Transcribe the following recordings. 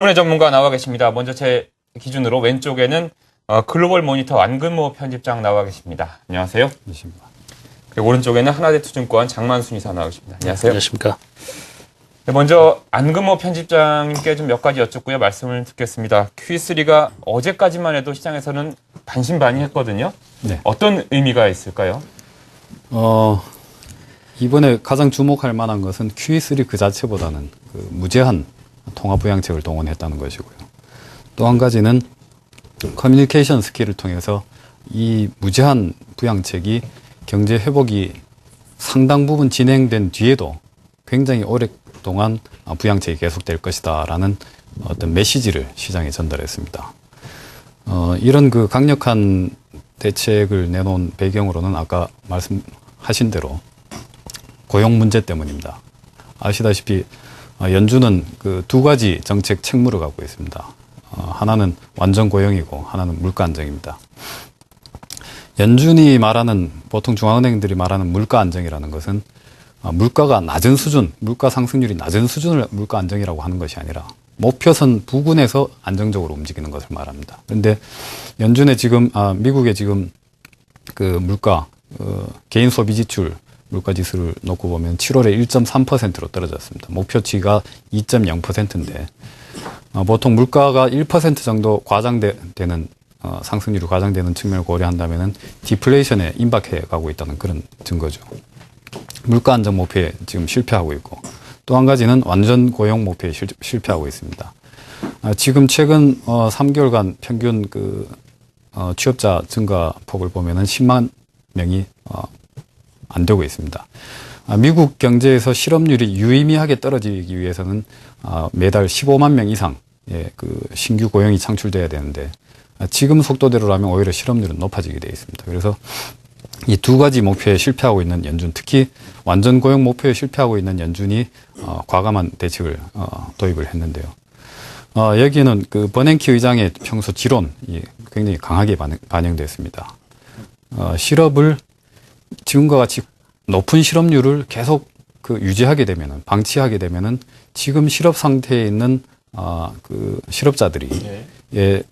오늘 전문가 나와 계십니다. 먼저 제 기준으로 왼쪽에는 글로벌 모니터 안근모 편집장 나와 계십니다. 안녕하세요. 안녕하십니까. 그리고 오른쪽에는 하나대투증권 장만순 이사 나와 계십니다. 안녕하세요. 안녕하십니까. 네, 먼저 안근모 편집장님께 좀 몇 가지 여쭙고요. 말씀을 듣겠습니다. Q3가 어제까지만 해도 시장에서는 반신반의했거든요. 네. 어떤 의미가 있을까요? 이번에 가장 주목할 만한 것은 QE3 그 자체보다는 그 무제한 통화부양책을 동원했다는 것이고요. 또 한 가지는 커뮤니케이션 스킬을 통해서 이 무제한 부양책이 경제 회복이 상당 부분 진행된 뒤에도 굉장히 오랫동안 부양책이 계속될 것이다라는 어떤 메시지를 시장에 전달했습니다. 이런 그 강력한 대책을 내놓은 배경으로는 아까 말씀하신 대로 고용 문제 때문입니다. 아시다시피 연준은 그 두 가지 정책 책무를 갖고 있습니다. 하나는 완전 고용이고 하나는 물가 안정입니다. 연준이 말하는, 보통 중앙은행들이 말하는 물가 안정이라는 것은 물가가 낮은 수준, 물가 상승률이 낮은 수준을 물가 안정이라고 하는 것이 아니라 목표선 부근에서 안정적으로 움직이는 것을 말합니다. 그런데 연준의 지금, 미국의 지금 그 물가, 개인 소비 지출 물가 지수를 놓고 보면 7월에 1.3%로 떨어졌습니다. 목표치가 2.0%인데 보통 물가가 1% 정도 과장되는 상승률이 과장되는 측면을 고려한다면은 디플레이션에 임박해 가고 있다는 그런 증거죠. 물가 안정 목표에 지금 실패하고 있고, 또 한 가지는 완전 고용 목표에 실패하고 있습니다. 지금 최근 3개월간 평균 그 취업자 증가 폭을 보면은 10만 명이 안 되고 있습니다. 미국 경제에서 실업률이 유의미하게 떨어지기 위해서는 매달 15만 명 이상의 그 신규 고용이 창출돼야 되는데 지금 속도대로라면 오히려 실업률은 높아지게 되어 있습니다. 그래서 이 두 가지 목표에 실패하고 있는 연준, 특히 완전 고용 목표에 실패하고 있는 연준이 과감한 대책을 도입을 했는데요. 여기에는 그 버냉키 의장의 평소 지론이 굉장히 강하게 반영됐습니다. 실업을 지금과 같이 높은 실업률을 계속 그 유지하게 되면은, 방치하게 되면은 지금 실업 상태에 있는 그 실업자들이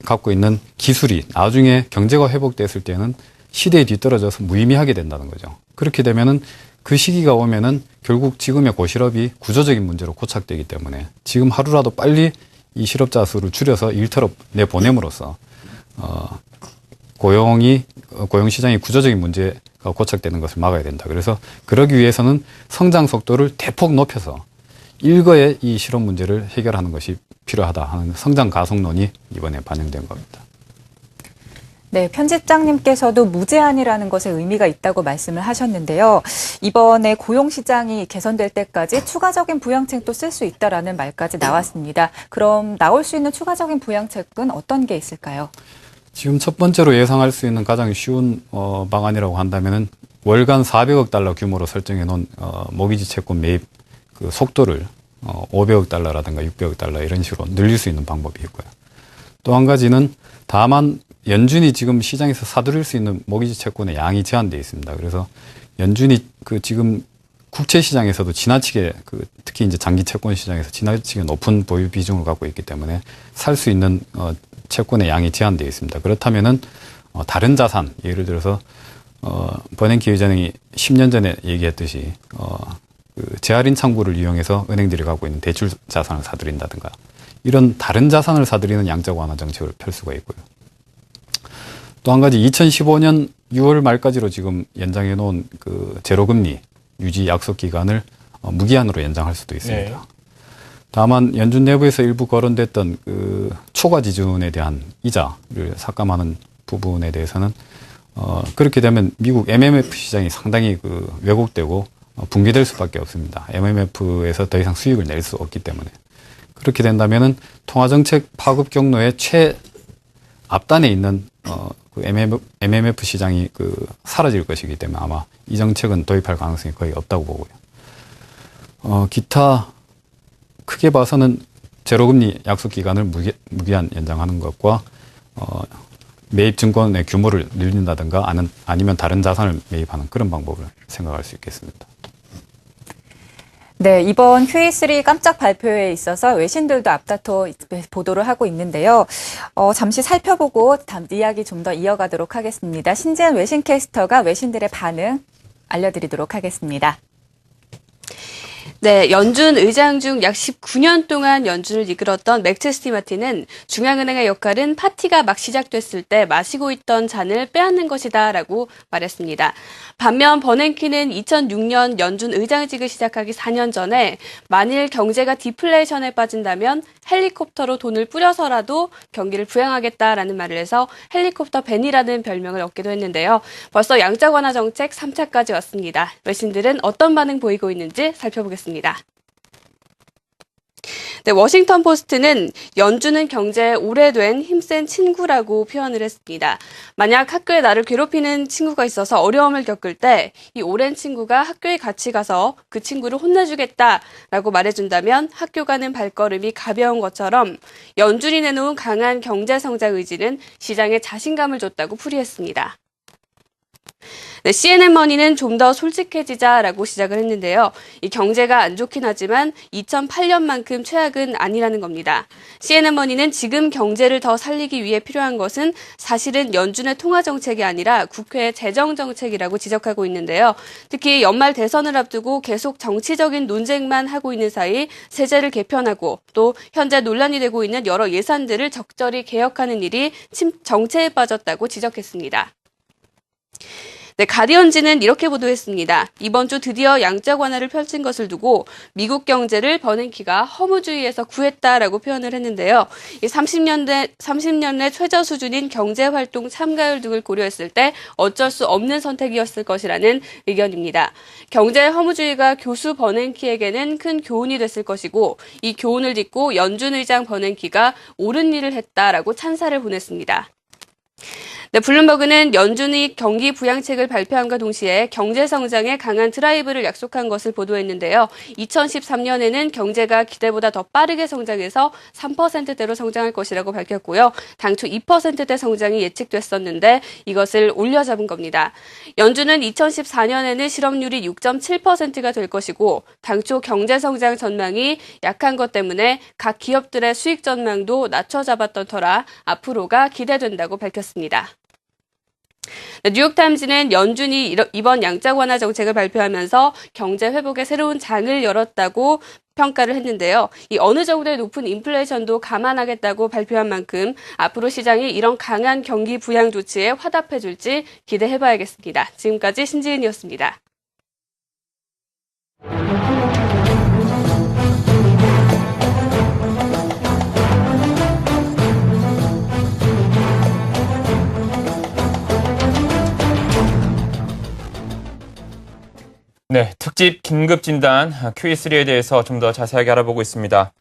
갖고 있는 기술이 나중에 경제가 회복됐을 때는 시대에 뒤떨어져서 무의미하게 된다는 거죠. 그렇게 되면은 그 시기가 오면은 결국 지금의 고실업이 구조적인 문제로 고착되기 때문에 지금 하루라도 빨리 이 실업자 수를 줄여서 일터로 내보냄으로써 고용시장이 구조적인 문제가 고착되는 것을 막아야 된다. 그래서 그러기 위해서는 성장 속도를 대폭 높여서 일거에 이 실업 문제를 해결하는 것이 필요하다 하는 성장 가속론이 이번에 반영된 겁니다. 네, 편집장님께서도 무제한이라는 것에 의미가 있다고 말씀을 하셨는데요. 이번에 고용시장이 개선될 때까지 추가적인 부양책도 쓸 수 있다라는 말까지 나왔습니다. 그럼 나올 수 있는 추가적인 부양책은 어떤 게 있을까요? 지금 첫 번째로 예상할 수 있는 가장 쉬운 방안이라고 한다면은 월간 400억 달러 규모로 설정해 놓은 모기지 채권 매입 그 속도를 500억 달러라든가 600억 달러 이런 식으로 늘릴 수 있는 방법이 있고요. 또 한 가지는 다만 연준이 지금 시장에서 사들일 수 있는 모기지 채권의 양이 제한되어 있습니다. 그래서 연준이 그 지금 국채 시장에서도 지나치게 특히 이제 장기 채권 시장에서 지나치게 높은 보유 비중을 갖고 있기 때문에 살 수 있는 채권의 양이 제한되어 있습니다. 그렇다면은 다른 자산, 예를 들어서 버냉키 의장이 10년 전에 얘기했듯이 그 재할인 창구를 이용해서 은행들이 갖고 있는 대출 자산을 사들인다든가 이런 다른 자산을 사들이는 양적 완화 정책을 펼 수가 있고요. 또 한 가지 2015년 6월 말까지로 지금 연장해 놓은 그 제로금리 유지 약속 기간을 무기한으로 연장할 수도 있습니다. 네. 다만 연준 내부에서 일부 거론됐던 그 초과 지준에 대한 이자를 삭감하는 부분에 대해서는 그렇게 되면 미국 MMF 시장이 상당히 그 왜곡되고 붕괴될 수밖에 없습니다. MMF에서 더 이상 수익을 낼 수 없기 때문에 그렇게 된다면은 통화정책 파급 경로의 최앞단에 있는 그 MMF 시장이 그 사라질 것이기 때문에 아마 이 정책은 도입할 가능성이 거의 없다고 보고요. 기타 크게 봐서는 제로금리 약속 기간을 무기한 연장하는 것과 매입 증권의 규모를 늘린다든가 아니면 다른 자산을 매입하는 그런 방법을 생각할 수 있겠습니다. 네, 이번 QE3 깜짝 발표에 있어서 외신들도 앞다퉈 보도를 하고 있는데요. 잠시 살펴보고 이야기 좀 더 이어가도록 하겠습니다. 신재현 외신캐스터가 외신들의 반응 알려드리도록 하겠습니다. 네, 연준 의장 중 약 19년 동안 연준을 이끌었던 맥스 스티마티는 중앙은행의 역할은 파티가 막 시작됐을 때 마시고 있던 잔을 빼앗는 것이다라고 말했습니다. 반면 버냉키는 2006년 연준 의장직을 시작하기 4년 전에 만일 경제가 디플레이션에 빠진다면 헬리콥터로 돈을 뿌려서라도 경기를 부양하겠다라는 말을 해서 헬리콥터 벤이라는 별명을 얻기도 했는데요. 벌써 양적 완화 정책 3차까지 왔습니다. 외신들은 어떤 반응 보이고 있는지 살펴보겠습니다. 네, 워싱턴 포스트는 연준은 경제에 오래된 힘센 친구라고 표현을 했습니다. 만약 학교에 나를 괴롭히는 친구가 있어서 어려움을 겪을 때 이 오랜 친구가 학교에 같이 가서 그 친구를 혼내주겠다라고 말해준다면 학교 가는 발걸음이 가벼운 것처럼 연준이 내놓은 강한 경제 성장 의지는 시장에 자신감을 줬다고 풀이했습니다. 네, CNN 머니는 좀 더 솔직해지자라고 시작을 했는데요. 이 경제가 안 좋긴 하지만 2008년만큼 최악은 아니라는 겁니다. CNN 머니는 지금 경제를 더 살리기 위해 필요한 것은 사실은 연준의 통화정책이 아니라 국회의 재정정책이라고 지적하고 있는데요. 특히 연말 대선을 앞두고 계속 정치적인 논쟁만 하고 있는 사이 세제를 개편하고 또 현재 논란이 되고 있는 여러 예산들을 적절히 개혁하는 일이 정체에 빠졌다고 지적했습니다. 네, 가디언지는 이렇게 보도했습니다. 이번 주 드디어 양적 완화를 펼친 것을 두고 미국 경제를 버냉키가 허무주의에서 구했다라고 표현을 했는데요. 이 30년 내 최저 수준인 경제활동 참가율 등을 고려했을 때 어쩔 수 없는 선택이었을 것이라는 의견입니다. 경제 허무주의가 교수 버냉키에게는 큰 교훈이 됐을 것이고 이 교훈을 딛고 연준 의장 버냉키가 옳은 일을 했다라고 찬사를 보냈습니다. 네, 블룸버그는 연준이 경기 부양책을 발표함과 동시에 경제 성장에 강한 드라이브를 약속한 것을 보도했는데요. 2013년에는 경제가 기대보다 더 빠르게 성장해서 3%대로 성장할 것이라고 밝혔고요. 당초 2%대 성장이 예측됐었는데 이것을 올려잡은 겁니다. 연준은 2014년에는 실업률이 6.7%가 될 것이고 당초 경제 성장 전망이 약한 것 때문에 각 기업들의 수익 전망도 낮춰 잡았던 터라 앞으로가 기대된다고 밝혔습니다. 뉴욕타임즈는 연준이 이번 양적 완화 정책을 발표하면서 경제 회복의 새로운 장을 열었다고 평가를 했는데요. 이 어느 정도의 높은 인플레이션도 감안하겠다고 발표한 만큼 앞으로 시장이 이런 강한 경기 부양 조치에 화답해 줄지 기대해봐야겠습니다. 지금까지 신지은이었습니다. 네, 특집 긴급 진단 QE3에 대해서 좀 더 자세하게 알아보고 있습니다.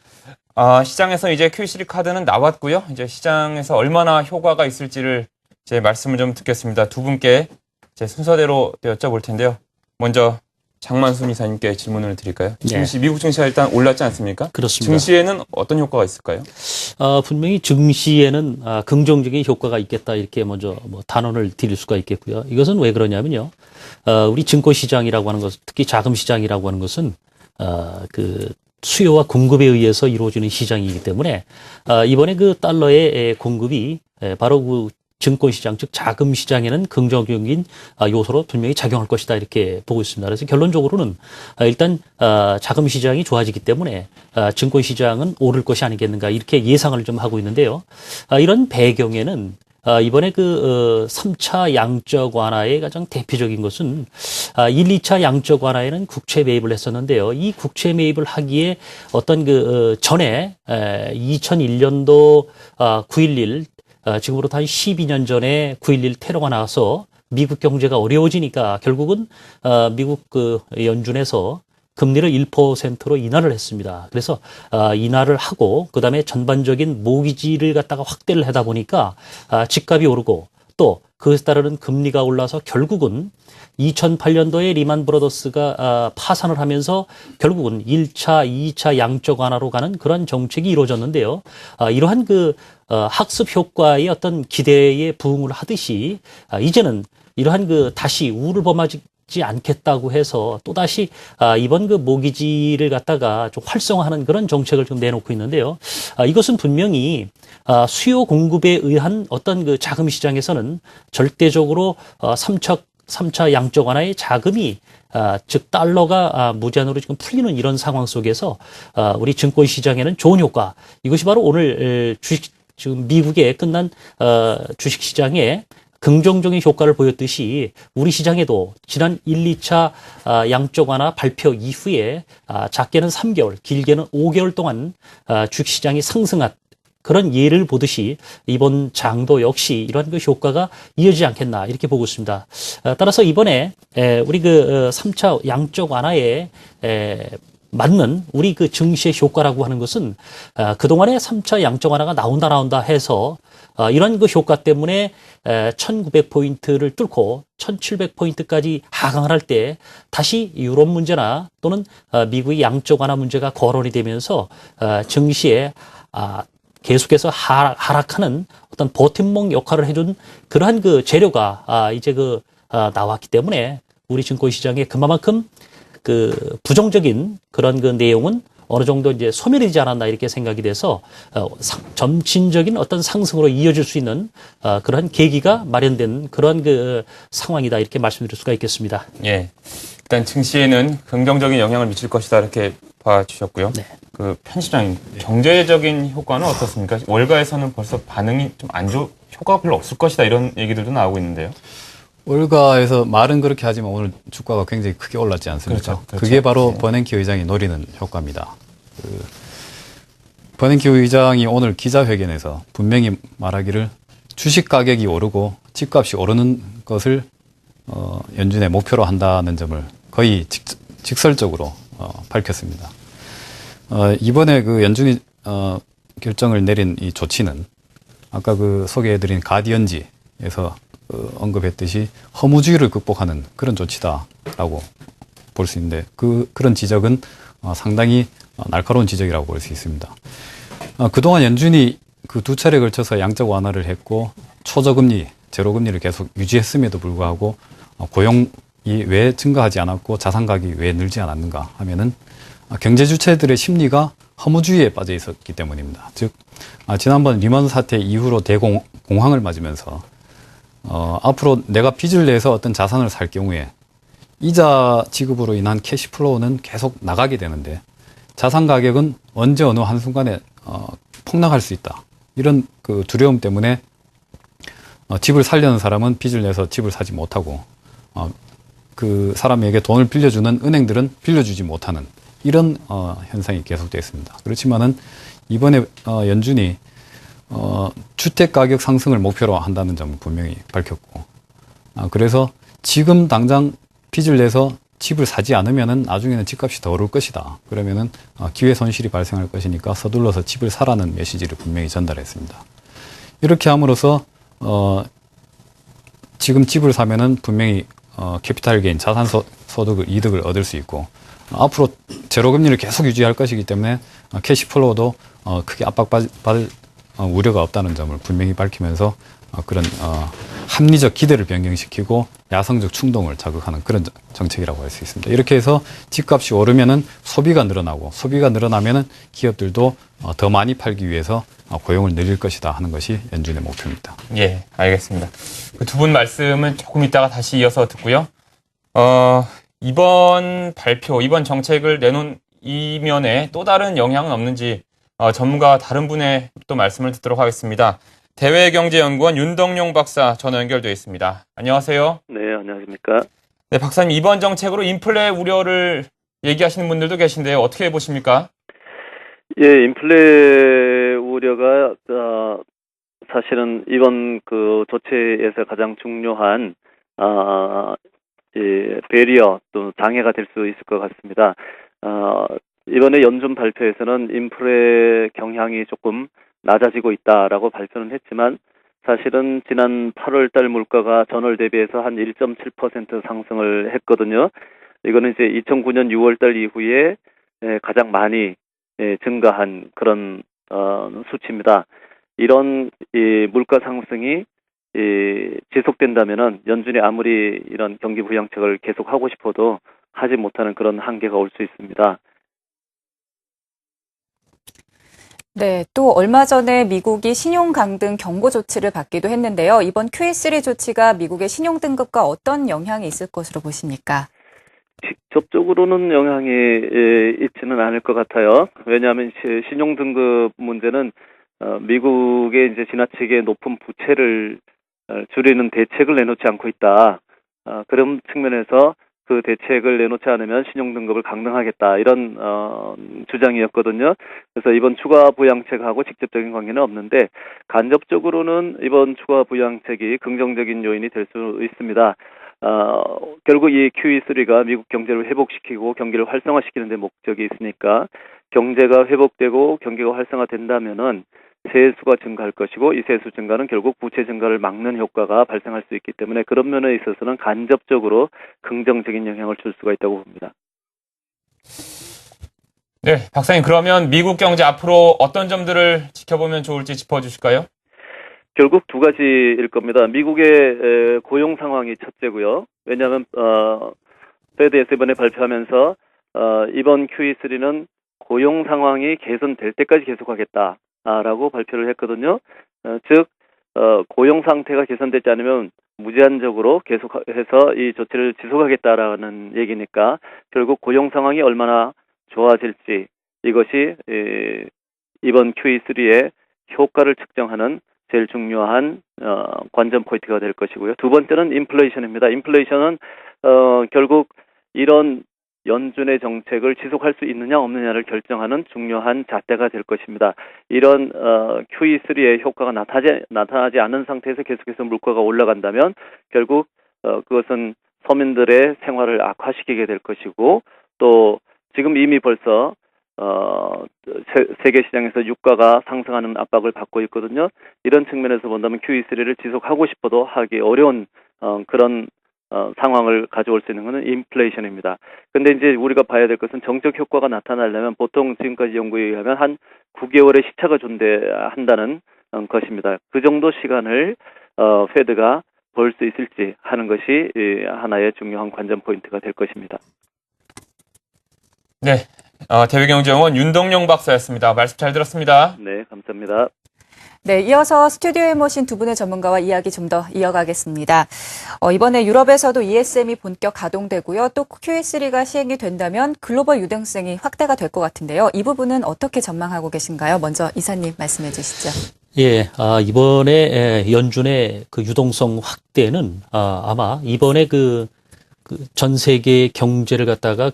시장에서 이제 QE3 카드는 나왔고요. 이제 시장에서 얼마나 효과가 있을지를 이제 말씀을 좀 듣겠습니다. 두 분께 제 순서대로 여쭤볼 텐데요. 먼저 장만순 이사님께 질문을 드릴까요? 증시, 미국 증시가 일단 올랐지 않습니까? 그렇습니다. 증시에는 어떤 효과가 있을까요? 분명히 증시에는 긍정적인 효과가 있겠다 이렇게 먼저 단언을 드릴 수가 있겠고요. 이것은 왜 그러냐면요. 우리 증권시장이라고 하는 것, 특히 자금시장이라고 하는 것은 그 수요와 공급에 의해서 이루어지는 시장이기 때문에 이번에 그 달러의 공급이 바로 그 증권시장, 즉 자금시장에는 긍정적인 요소로 분명히 작용할 것이다 이렇게 보고 있습니다. 그래서 결론적으로는 일단 자금시장이 좋아지기 때문에 증권시장은 오를 것이 아니겠는가 이렇게 예상을 좀 하고 있는데요. 이런 배경에는 이번에 그 3차 양적 완화의 가장 대표적인 것은 1, 2차 양적 완화에는 국채 매입을 했었는데요. 이 국채 매입을 하기에 어떤 그 전에 2001년도 9.11 지금으로부터 한 12년 전에 9.11 테러가 나와서 미국 경제가 어려워지니까 결국은 미국 그 연준에서 금리를 1%로 인하를 했습니다. 그래서 인하를 하고 그다음에 전반적인 모기지를 갖다가 확대를 하다 보니까 집값이 오르고 또 그것에 따르는 금리가 올라서 결국은 2008년도에 리만 브러더스가 파산을 하면서 결국은 1차, 2차 양적 완화로 가는 그런 정책이 이루어졌는데요. 이러한 그 학습 효과의 어떤 기대에 부응을 하듯이 이제는 이러한 그 다시 우를 지 않겠다고 해서 또다시 이번 그 모기지를 갖다가 좀 활성화하는 그런 정책을 좀 내놓고 있는데요. 이것은 분명히 수요 공급에 의한 어떤 그 자금 시장에서는 절대적으로 3차 양적 완화의 자금이 즉 달러가 무제한으로 지금 풀리는 이런 상황 속에서 우리 증권 시장에는 좋은 효과, 이것이 바로 오늘 지금 미국에 끝난 주식 시장에 긍정적인 효과를 보였듯이 우리 시장에도 지난 1, 2차 양적 완화 발표 이후에 작게는 3개월, 길게는 5개월 동안 주식시장이 상승한 그런 예를 보듯이 이번 장도 역시 이러한 그 효과가 이어지지 않겠나 이렇게 보고 있습니다. 따라서 이번에 우리 그 3차 양적 완화에 맞는 우리 그 증시의 효과라고 하는 것은 그동안에 3차 양적 완화가 나온다 해서 이런 그 효과 때문에 1900포인트를 뚫고 1700포인트까지 하강을 할 때 다시 유럽 문제나 또는 미국의 양적 완화 문제가 거론이 되면서 증시에 계속해서 하락하는 어떤 버팀목 역할을 해준 그러한 그 재료가 이제 나왔기 때문에 우리 증권 시장에 그만큼 그 부정적인 그런 그 내용은 어느 정도 이제 소멸되지 않았나 이렇게 생각이 돼서 점진적인 어떤 상승으로 이어질 수 있는 그런 계기가 마련된 그런 그 상황이다 이렇게 말씀드릴 수가 있겠습니다. 예. 일단 증시에는 긍정적인 영향을 미칠 것이다 이렇게 봐주셨고요. 네. 그 편집장님, 경제적인 효과는 어떻습니까? 월가에서는 벌써 반응이 좀 효과가 별로 없을 것이다 이런 얘기들도 나오고 있는데요. 월가에서 말은 그렇게 하지만 오늘 주가가 굉장히 크게 올랐지 않습니까? 그렇죠. 그게 바로 네. 버냉키 의장이 노리는 효과입니다. 버냉키 의장이 오늘 기자회견에서 분명히 말하기를 주식 가격이 오르고 집값이 오르는 것을 연준의 목표로 한다는 점을 거의 직설적으로 밝혔습니다. 이번에 그 연준이 결정을 내린 이 조치는 아까 그 소개해드린 가디언지에서 언급했듯이 허무주의를 극복하는 그런 조치다라고 볼 수 있는데 그런 지적은 상당히 날카로운 지적이라고 볼 수 있습니다. 그동안 연준이 그 두 차례에 걸쳐서 양적 완화를 했고 초저금리, 제로금리를 계속 유지했음에도 불구하고 고용이 왜 증가하지 않았고 자산 가격이 왜 늘지 않았는가 하면은 경제 주체들의 심리가 허무주의에 빠져 있었기 때문입니다. 즉 지난번 리먼 사태 이후로 대공황을 맞으면서 앞으로 내가 빚을 내서 어떤 자산을 살 경우에 이자 지급으로 인한 캐시플로우는 계속 나가게 되는데 자산 가격은 언제 어느 한순간에 폭락할 수 있다. 이런 그 두려움 때문에 집을 살려는 사람은 빚을 내서 집을 사지 못하고 그 사람에게 돈을 빌려주는 은행들은 빌려주지 못하는 이런 현상이 계속되어 있습니다. 그렇지만은 이번에 연준이 주택 가격 상승을 목표로 한다는 점을 분명히 밝혔고 그래서 지금 당장 빚을 내서 집을 사지 않으면은 나중에는 집값이 더 오를 것이다. 그러면은 기회 손실이 발생할 것이니까 서둘러서 집을 사라는 메시지를 분명히 전달했습니다. 이렇게 함으로써 지금 집을 사면은 분명히 캐피탈 게인, 자산 소득 이득을 얻을 수 있고 앞으로 제로금리를 계속 유지할 것이기 때문에 캐시플로우도 크게 압박받을 우려가 없다는 점을 분명히 밝히면서 그런 합리적 기대를 변경시키고 야성적 충동을 자극하는 그런 정책이라고 할 수 있습니다. 이렇게 해서 집값이 오르면은 소비가 늘어나고 소비가 늘어나면은 기업들도 더 많이 팔기 위해서 고용을 늘릴 것이다 하는 것이 연준의 목표입니다. 예, 알겠습니다. 그 두 분 말씀은 조금 이따가 다시 이어서 듣고요. 이번 발표, 이번 정책을 내놓은 이면에 또 다른 영향은 없는지 전문가 다른 분의 또 말씀을 듣도록 하겠습니다. 대외경제연구원 윤덕용 박사 전화 연결되어 있습니다. 안녕하세요. 네, 안녕하십니까. 네, 박사님 이번 정책으로 인플레 우려를 얘기하시는 분들도 계신데요. 어떻게 보십니까? 예, 인플레 우려가 사실은 이번 그 조치에서 가장 중요한 배리어 또 장애가 될 수 있을 것 같습니다. 이번에 연준 발표에서는 인플레 경향이 조금 낮아지고 있다라고 발표는 했지만 사실은 지난 8월 달 물가가 전월 대비해서 한 1.7% 상승을 했거든요. 이거는 이제 2009년 6월 달 이후에 가장 많이 증가한 그런 수치입니다. 이런 이 물가 상승이 지속된다면은 연준이 아무리 이런 경기 부양책을 계속하고 싶어도 하지 못하는 그런 한계가 올 수 있습니다. 네, 또 얼마 전에 미국이 신용 강등 경고 조치를 받기도 했는데요. 이번 QE3 조치가 미국의 신용 등급과 어떤 영향이 있을 것으로 보십니까? 직접적으로는 영향이 있지는 않을 것 같아요. 왜냐하면 신용 등급 문제는 미국의 이제 지나치게 높은 부채를 줄이는 대책을 내놓지 않고 있다. 그런 측면에서 그 대책을 내놓지 않으면 신용등급을 강등하겠다 이런 주장이었거든요. 그래서 이번 추가 부양책하고 직접적인 관계는 없는데 간접적으로는 이번 추가 부양책이 긍정적인 요인이 될 수 있습니다. 결국 이 QE3가 미국 경제를 회복시키고 경기를 활성화시키는 데 목적이 있으니까 경제가 회복되고 경기가 활성화된다면은 세수가 증가할 것이고 이 세수 증가는 결국 부채 증가를 막는 효과가 발생할 수 있기 때문에 그런 면에 있어서는 간접적으로 긍정적인 영향을 줄 수가 있다고 봅니다. 네, 박사님 그러면 미국 경제 앞으로 어떤 점들을 지켜보면 좋을지 짚어주실까요? 결국 두 가지일 겁니다. 미국의 고용 상황이 첫째고요. 왜냐하면 페드에서 이번에 발표하면서 이번 QE3는 고용 상황이 개선될 때까지 계속하겠다라고 발표를 했거든요. 즉 고용 상태가 개선되지 않으면 무제한적으로 계속해서 이 조치를 지속하겠다라는 얘기니까 결국 고용 상황이 얼마나 좋아질지 이것이 이번 QE3의 효과를 측정하는 제일 중요한 관전 포인트가 될 것이고요. 두 번째는 인플레이션입니다. 인플레이션은 결국 이런 연준의 정책을 지속할 수 있느냐 없느냐를 결정하는 중요한 잣대가 될 것입니다. 이런 QE3의 효과가 나타나지 않은 상태에서 계속해서 물가가 올라간다면 결국 그것은 서민들의 생활을 악화시키게 될 것이고 또 지금 이미 벌써 세계 시장에서 유가가 상승하는 압박을 받고 있거든요. 이런 측면에서 본다면 QE3를 지속하고 싶어도 하기 어려운 그런 상황을 가져올 수 있는 것은 인플레이션입니다. 근데 이제 우리가 봐야 될 것은 정책 효과가 나타나려면 보통 지금까지 연구에 의하면 한 9개월의 시차가 존재한다는 것입니다. 그 정도 시간을 페드가 벌 수 있을지 하는 것이 하나의 중요한 관전 포인트가 될 것입니다. 네, 대외경제연구원 윤동용 박사였습니다. 말씀 잘 들었습니다. 네, 감사합니다. 네, 이어서 스튜디오에 모신 두 분의 전문가와 이야기 좀 더 이어가겠습니다. 이번에 유럽에서도 ESM이 본격 가동되고요. 또 QE3가 시행이 된다면 글로벌 유동성이 확대가 될 것 같은데요. 이 부분은 어떻게 전망하고 계신가요? 먼저 이사님 말씀해 주시죠. 예, 이번에 연준의 그 유동성 확대는 아마 이번에 전 세계 경제를 갖다가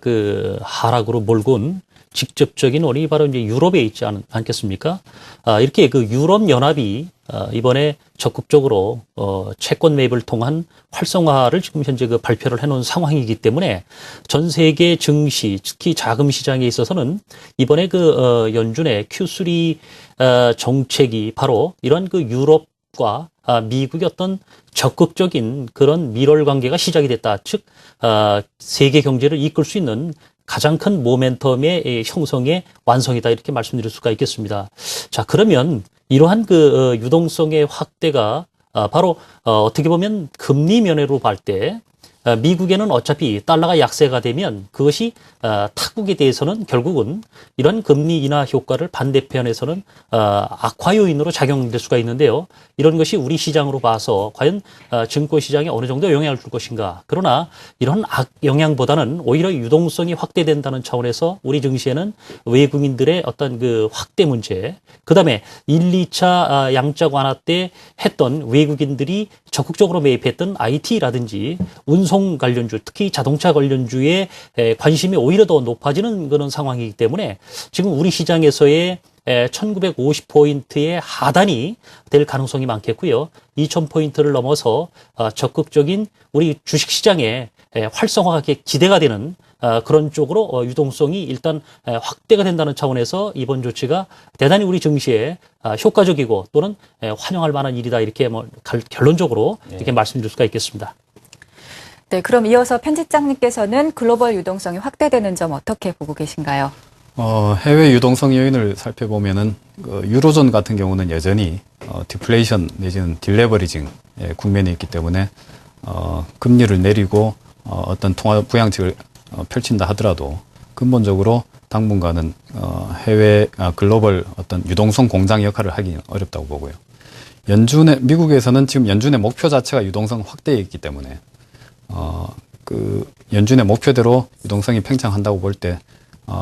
하락으로 몰고 온 직접적인 원인이 바로 이제 유럽에 있지 않겠습니까? 이렇게 유럽 연합이 이번에 적극적으로 채권 매입을 통한 활성화를 지금 현재 발표를 해놓은 상황이기 때문에 전 세계 증시, 특히 자금 시장에 있어서는 이번에 연준의 Q3 정책이 바로 이런 유럽과 미국의 어떤 적극적인 그런 밀월 관계가 시작이 됐다. 즉 세계 경제를 이끌 수 있는 가장 큰 모멘텀의 형성의 완성이다 이렇게 말씀드릴 수가 있겠습니다. 자, 그러면 이러한 유동성의 확대가 바로 어떻게 보면 금리 면으로 볼 때 미국에는 어차피 달러가 약세가 되면 그것이 타국에 대해서는 결국은 이런 금리 인하 효과를 반대편에서는 악화 요인으로 작용될 수가 있는데요. 이런 것이 우리 시장으로 봐서 과연 증권 시장에 어느 정도 영향을 줄 것인가. 그러나 이런 영향보다는 오히려 유동성이 확대된다는 차원에서 우리 증시에는 외국인들의 어떤 확대 문제, 그다음에 1, 2차 양적 완화 때 했던 외국인들이 적극적으로 매입했던 IT라든지 운송 관련주, 특히 자동차 관련주의 관심이 오히려 더 높아지는 그런 상황이기 때문에 지금 우리 시장에서의 1950포인트의 하단이 될 가능성이 많겠고요. 2000포인트를 넘어서 적극적인 우리 주식시장의 활성화가 기대가 되는 그런 쪽으로 유동성이 일단 확대가 된다는 차원에서 이번 조치가 대단히 우리 증시에 효과적이고 또는 환영할 만한 일이다 이렇게 결론적으로 이렇게 말씀드릴 수가 있겠습니다. 네, 그럼 이어서 편집장님께서는 글로벌 유동성이 확대되는 점 어떻게 보고 계신가요? 해외 유동성 요인을 살펴보면은 유로존 같은 경우는 여전히 디플레이션 내지는 딜레버리징 국면에 있기 때문에 금리를 내리고 어떤 통화 부양책을 펼친다 하더라도 근본적으로 당분간은 해외 글로벌 어떤 유동성 공장 역할을 하기는 어렵다고 보고요. 미국에서는 지금 연준의 목표 자체가 유동성 확대에 있기 때문에 그 연준의 목표대로 유동성이 팽창한다고 볼 때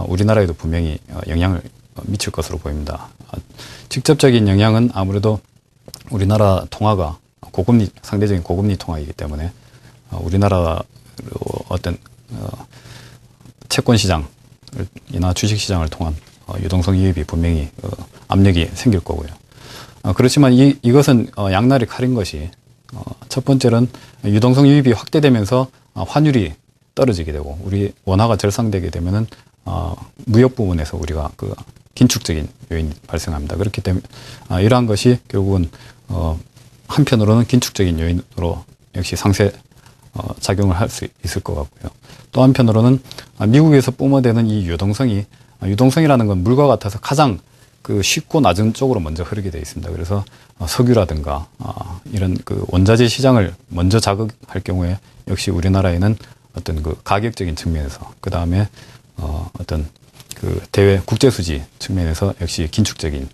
우리나라에도 분명히 영향을 미칠 것으로 보입니다. 직접적인 영향은 아무래도 우리나라 통화가 상대적인 고금리 통화이기 때문에 우리나라로 어떤 채권 시장이나 주식 시장을 통한 유동성 유입이 분명히 압력이 생길 거고요. 그렇지만 이것은 양날의 칼인 것이 첫 번째는 유동성 유입이 확대되면서 환율이 떨어지게 되고 우리 원화가 절상되게 되면은 무역 부분에서 우리가 그 긴축적인 요인이 발생합니다. 그렇기 때문에 이러한 것이 결국은 한편으로는 긴축적인 요인으로 역시 상세 작용을 할 수 있을 것 같고요. 또 한편으로는 미국에서 뿜어대는 이 유동성이라는 건 물과 같아서 가장 그 쉽고 낮은 쪽으로 먼저 흐르게 되어 있습니다. 그래서 석유라든가 이런 그 원자재 시장을 먼저 자극할 경우에 역시 우리나라에는 어떤 그 가격적인 측면에서 그 다음에 어떤 그 대외 국제 수지 측면에서 역시 긴축적인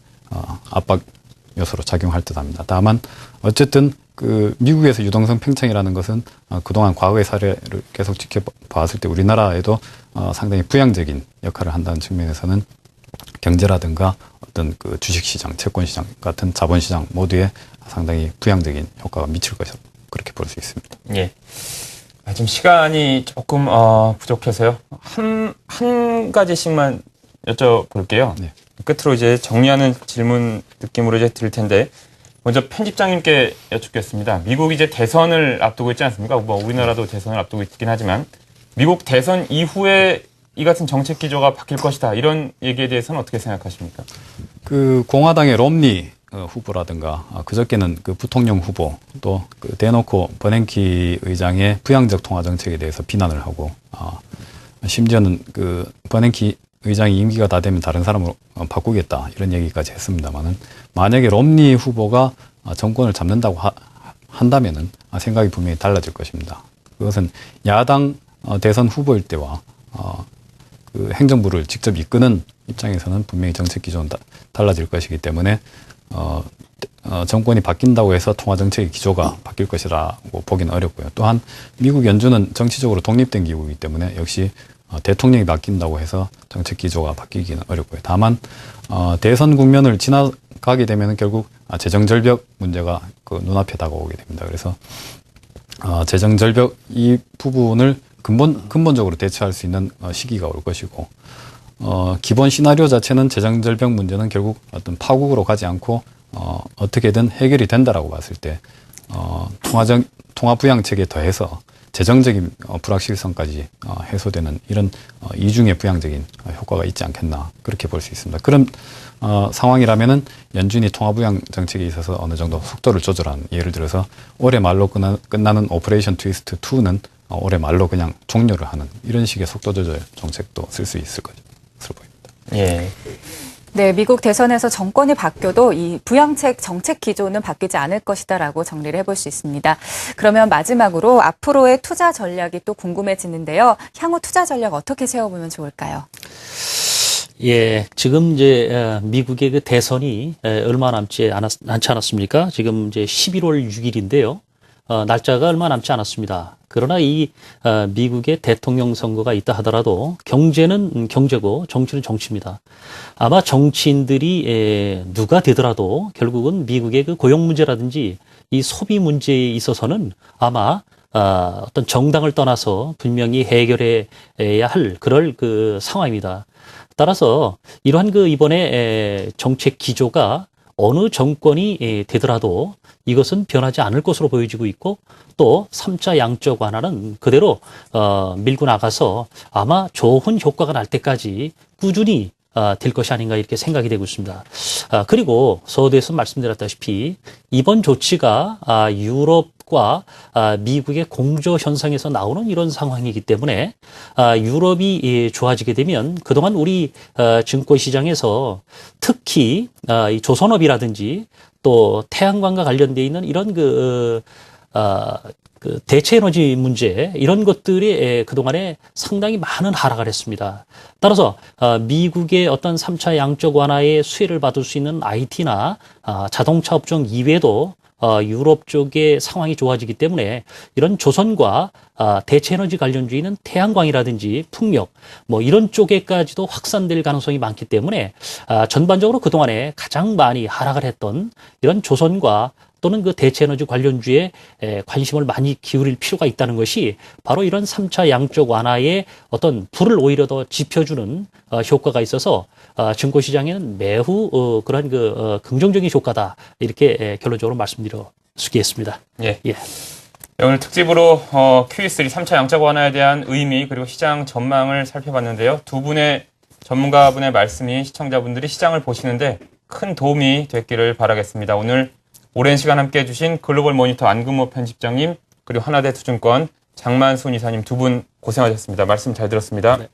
압박 요소로 작용할 듯합니다. 다만 어쨌든 그 미국에서 유동성 팽창이라는 것은 그동안 과거의 사례를 계속 지켜봤을 때 우리나라에도 상당히 부양적인 역할을 한다는 측면에서는 경제라든가 어떤 그 주식시장, 채권시장 같은 자본시장 모두에 상당히 부양적인 효과가 미칠 것이라고 그렇게 볼 수 있습니다. 예. 지금 시간이 조금 부족해서요. 한 가지씩만 여쭤볼게요. 네. 끝으로 이제 정리하는 질문 느낌으로 이제 드릴 텐데 먼저 편집장님께 여쭙겠습니다. 미국이 이제 대선을 앞두고 있지 않습니까? 뭐 우리나라도 대선을 앞두고 있긴 하지만 미국 대선 이후에 이 같은 정책 기조가 바뀔 것이다. 이런 얘기에 대해서는 어떻게 생각하십니까? 그 공화당의 롬니 후보라든가 그저께는 그 부통령 후보 또 그 대놓고 버냉키 의장의 부양적 통화 정책에 대해서 비난을 하고 심지어는 그 버냉키 의장이 임기가 다 되면 다른 사람으로 바꾸겠다 이런 얘기까지 했습니다만은 만약에 롬니 후보가 정권을 잡는다고 한다면은 생각이 분명히 달라질 것입니다. 그것은 야당 대선 후보일 때와 그 행정부를 직접 이끄는 입장에서는 분명히 정책 기조는 달라질 것이기 때문에 정권이 바뀐다고 해서 통화 정책의 기조가 바뀔 것이라고 보기는 어렵고요. 또한 미국 연준은 정치적으로 독립된 기구이기 때문에 역시 대통령이 바뀐다고 해서 정책 기조가 바뀌기는 어렵고요. 다만 대선 국면을 지나가게 되면 결국 재정 절벽 문제가 그 눈앞에 다가오게 됩니다. 그래서 재정 절벽 이 부분을 근본적으로 대처할 수 있는 시기가 올 것이고 기본 시나리오 자체는 재정 절벽 문제는 결국 어떤 파국으로 가지 않고 어떻게든 해결이 된다라고 봤을 때 통화 부양책에 더해서 재정적인 불확실성까지 해소되는 이런 이중의 부양적인 효과가 있지 않겠나 그렇게 볼 수 있습니다. 그런 상황이라면은 연준이 통화 부양 정책에 있어서 어느 정도 속도를 조절하는 예를 들어서 올해 말로 끝나는 오퍼레이션 트위스트 2는 올해 말로 그냥 종료를 하는 이런 식의 속도 조절 정책도 쓸 수 있을 것으로 보입니다. 예. 네, 미국 대선에서 정권이 바뀌어도 이 부양책 정책 기조는 바뀌지 않을 것이다라고 정리를 해볼 수 있습니다. 그러면 마지막으로 앞으로의 투자 전략이 또 궁금해지는데요. 향후 투자 전략 어떻게 세워보면 좋을까요? 예, 지금 이제 미국의 그 대선이 얼마 남지 않았습니까? 지금 이제 11월 6일인데요. 날짜가 얼마 남지 않았습니다. 그러나 이 미국의 대통령 선거가 있다 하더라도 경제는 경제고 정치는 정치입니다. 아마 정치인들이 누가 되더라도 결국은 미국의 그 고용 문제라든지 이 소비 문제에 있어서는 아마 어떤 정당을 떠나서 분명히 해결해야 할 그럴 그 상황입니다. 따라서 이러한 그 이번에 정책 기조가 어느 정권이 되더라도 이것은 변하지 않을 것으로 보여지고 있고 또 3자 양적 완화는 그대로 밀고 나가서 아마 좋은 효과가 날 때까지 꾸준히 될 것이 아닌가 이렇게 생각이 되고 있습니다. 그리고 서두에서 말씀드렸다시피 이번 조치가 유럽과 미국의 공조 현상에서 나오는 이런 상황이기 때문에 유럽이 좋아지게 되면 그동안 우리 증권시장에서 특히 이 조선업이라든지 또 태양광과 관련돼 있는 이런 그 대체 에너지 문제 이런 것들이 그동안에 상당히 많은 하락을 했습니다. 따라서 미국의 어떤 3차 양적 완화의 수혜를 받을 수 있는 IT나 자동차 업종 이외에도 유럽 쪽의 상황이 좋아지기 때문에 이런 조선과 대체 에너지 관련주의는 태양광이라든지 풍력 뭐 이런 쪽에까지도 확산될 가능성이 많기 때문에 전반적으로 그동안에 가장 많이 하락을 했던 이런 조선과 또는 그 대체 에너지 관련주에 관심을 많이 기울일 필요가 있다는 것이 바로 이런 3차 양적 완화의 어떤 불을 오히려 더 지펴주는 효과가 있어서 증권시장에는 매우 그런 긍정적인 효과다 이렇게 결론적으로 말씀드려 수겠습니다. 예. 예. 오늘 특집으로 QE3 3차 양적 완화에 대한 의미 그리고 시장 전망을 살펴봤는데요. 두 분의 전문가분의 말씀이 시청자분들이 시장을 보시는데 큰 도움이 됐기를 바라겠습니다. 오늘 오랜 시간 함께 해주신 글로벌 모니터 안근모 편집장님 그리고 하나대 투증권 장만순 이사님 두 분 고생하셨습니다. 말씀 잘 들었습니다. 네.